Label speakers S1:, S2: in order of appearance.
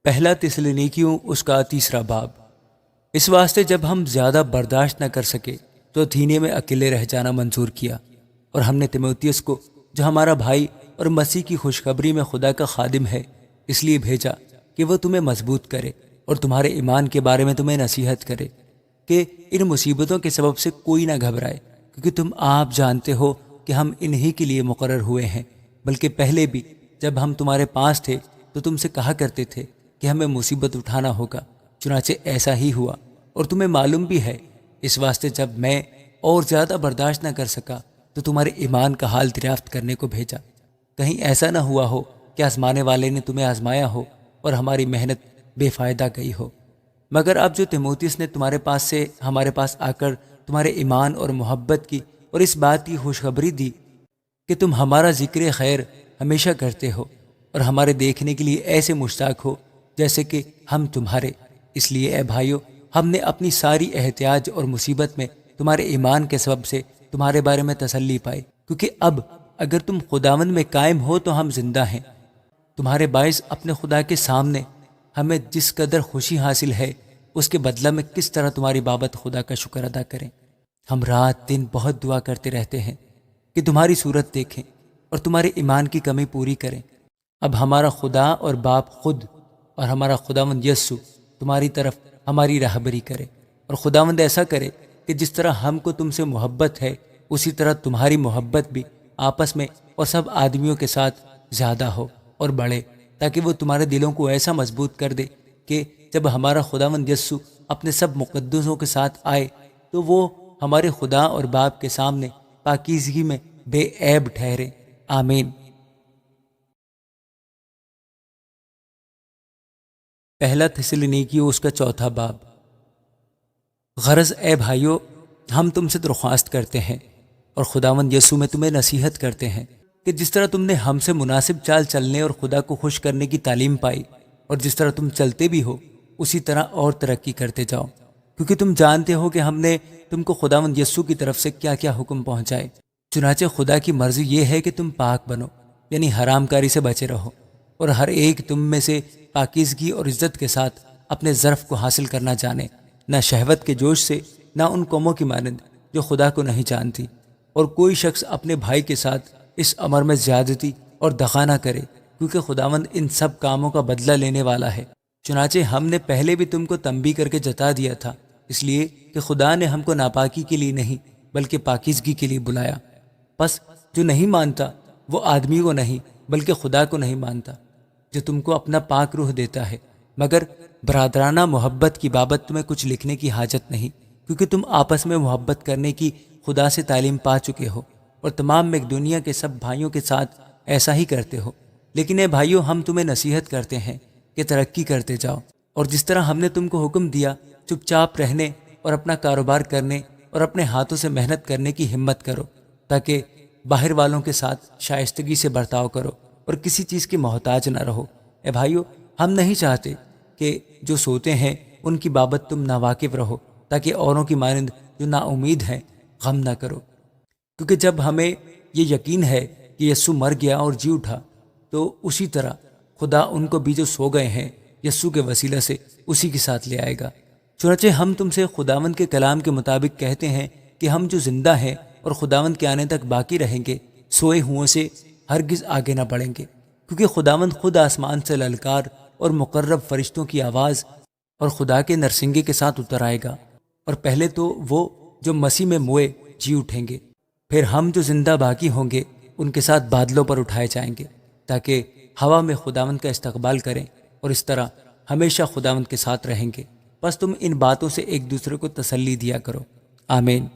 S1: پہلا تسلنیکیوں اس کا 3 باب۔ اس واسطے جب ہم زیادہ برداشت نہ کر سکے تو اتھینے میں اکیلے رہ جانا منظور کیا، اور ہم نے تیموتھیوس کو جو ہمارا بھائی اور مسیح کی خوشخبری میں خدا کا خادم ہے اس لیے بھیجا کہ وہ تمہیں مضبوط کرے اور تمہارے ایمان کے بارے میں تمہیں نصیحت کرے کہ ان مصیبتوں کے سبب سے کوئی نہ گھبرائے، کیونکہ تم آپ جانتے ہو کہ ہم انہی کے لیے مقرر ہوئے ہیں، بلکہ پہلے بھی جب ہم تمہارے پاس تھے تو تم سے کہا کرتے تھے کہ ہمیں مصیبت اٹھانا ہوگا، چنانچہ ایسا ہی ہوا، اور تمہیں معلوم بھی ہے۔ اس واسطے جب میں اور زیادہ برداشت نہ کر سکا تو تمہارے ایمان کا حال دریافت کرنے کو بھیجا، کہیں ایسا نہ ہوا ہو کہ آزمانے والے نے تمہیں آزمایا ہو اور ہماری محنت بے فائدہ گئی ہو۔ مگر اب جو تیموتھیوس نے تمہارے پاس سے ہمارے پاس آ کر تمہارے ایمان اور محبت کی اور اس بات کی خوشخبری دی کہ تم ہمارا ذکر خیر ہمیشہ کرتے ہو اور ہمارے دیکھنے کے لیے ایسے مشتاق ہو جیسے کہ ہم تمہارے، اس لیے اے بھائیو، ہم نے اپنی ساری احتیاج اور مصیبت میں تمہارے ایمان کے سبب سے تمہارے بارے میں تسلی پائی، کیونکہ اب اگر تم خداوند میں قائم ہو تو ہم زندہ ہیں۔ تمہارے باعث اپنے خدا کے سامنے ہمیں جس قدر خوشی حاصل ہے اس کے بدلہ میں کس طرح تمہاری بابت خدا کا شکر ادا کریں۔ ہم رات دن بہت دعا کرتے رہتے ہیں کہ تمہاری صورت دیکھیں اور تمہارے ایمان کی کمی پوری کریں۔ اب ہمارا خدا اور باپ خود اور ہمارا خداوند یسوع تمہاری طرف ہماری راہبری کرے، اور خداوند ایسا کرے کہ جس طرح ہم کو تم سے محبت ہے اسی طرح تمہاری محبت بھی آپس میں اور سب آدمیوں کے ساتھ زیادہ ہو اور بڑھے، تاکہ وہ تمہارے دلوں کو ایسا مضبوط کر دے کہ جب ہمارا خداوند یسوع اپنے سب مقدسوں کے ساتھ آئے تو وہ ہمارے خدا اور باپ کے سامنے پاکیزگی میں بے عیب ٹھہرے۔ آمین۔ پہلا تسلنیکیوں اس کا 4 باب۔ غرض اے بھائیو، ہم تم سے درخواست کرتے ہیں اور خداوند یسوع میں تمہیں نصیحت کرتے ہیں کہ جس طرح تم نے ہم سے مناسب چال چلنے اور خدا کو خوش کرنے کی تعلیم پائی اور جس طرح تم چلتے بھی ہو اسی طرح اور ترقی کرتے جاؤ، کیونکہ تم جانتے ہو کہ ہم نے تم کو خداوند یسوع کی طرف سے کیا کیا حکم پہنچائے۔ چنانچہ خدا کی مرضی یہ ہے کہ تم پاک بنو، یعنی حرام کاری سے بچے رہو، اور ہر ایک تم میں سے پاکیزگی اور عزت کے ساتھ اپنے ظرف کو حاصل کرنا جانے، نہ شہوت کے جوش سے، نہ ان قوموں کی مانند جو خدا کو نہیں جانتی، اور کوئی شخص اپنے بھائی کے ساتھ اس امر میں زیادتی اور دغا نہ کرے، کیونکہ خداوند ان سب کاموں کا بدلہ لینے والا ہے۔ چنانچہ ہم نے پہلے بھی تم کو تنبیہ کر کے جتا دیا تھا، اس لیے کہ خدا نے ہم کو ناپاکی کے لیے نہیں بلکہ پاکیزگی کے لیے بلایا۔ پس جو نہیں مانتا وہ آدمی کو نہیں بلکہ خدا کو نہیں مانتا جو تم کو اپنا پاک روح دیتا ہے۔ مگر برادرانہ محبت کی بابت تمہیں کچھ لکھنے کی حاجت نہیں، کیونکہ تم آپس میں محبت کرنے کی خدا سے تعلیم پا چکے ہو، اور تمام مقدونیہ کے سب بھائیوں کے ساتھ ایسا ہی کرتے ہو۔ لیکن اے بھائیو، ہم تمہیں نصیحت کرتے ہیں کہ ترقی کرتے جاؤ، اور جس طرح ہم نے تم کو حکم دیا چپ چاپ رہنے اور اپنا کاروبار کرنے اور اپنے ہاتھوں سے محنت کرنے کی ہمت کرو، تاکہ باہر والوں کے ساتھ شائستگی سے برتاؤ کرو اور کسی چیز کے محتاج نہ رہو۔ اے بھائیو، ہم نہیں چاہتے کہ جو سوتے ہیں ان کی بابت تم ناواقف رہو، تاکہ اوروں کی مانند جو نا امید ہیں غم نہ کرو، کیونکہ جب ہمیں یہ یقین ہے کہ یسوع مر گیا اور جی اٹھا تو اسی طرح خدا ان کو بھی جو سو گئے ہیں یسوع کے وسیلہ سے اسی کے ساتھ لے آئے گا۔ چنانچہ ہم تم سے خداوند کے کلام کے مطابق کہتے ہیں کہ ہم جو زندہ ہیں اور خداوند کے آنے تک باقی رہیں گے سوئے ہوئوں سے ہرگز آگے نہ بڑھیں گے، کیونکہ خداوند خود آسمان سے للکار اور مقرب فرشتوں کی آواز اور خدا کے نرسنگے کے ساتھ اتر آئے گا، اور پہلے تو وہ جو مسیح میں موئے جی اٹھیں گے، پھر ہم جو زندہ باقی ہوں گے ان کے ساتھ بادلوں پر اٹھائے جائیں گے، تاکہ ہوا میں خداوند کا استقبال کریں، اور اس طرح ہمیشہ خداوند کے ساتھ رہیں گے۔ بس تم ان باتوں سے ایک دوسرے کو تسلی دیا کرو۔ آمین۔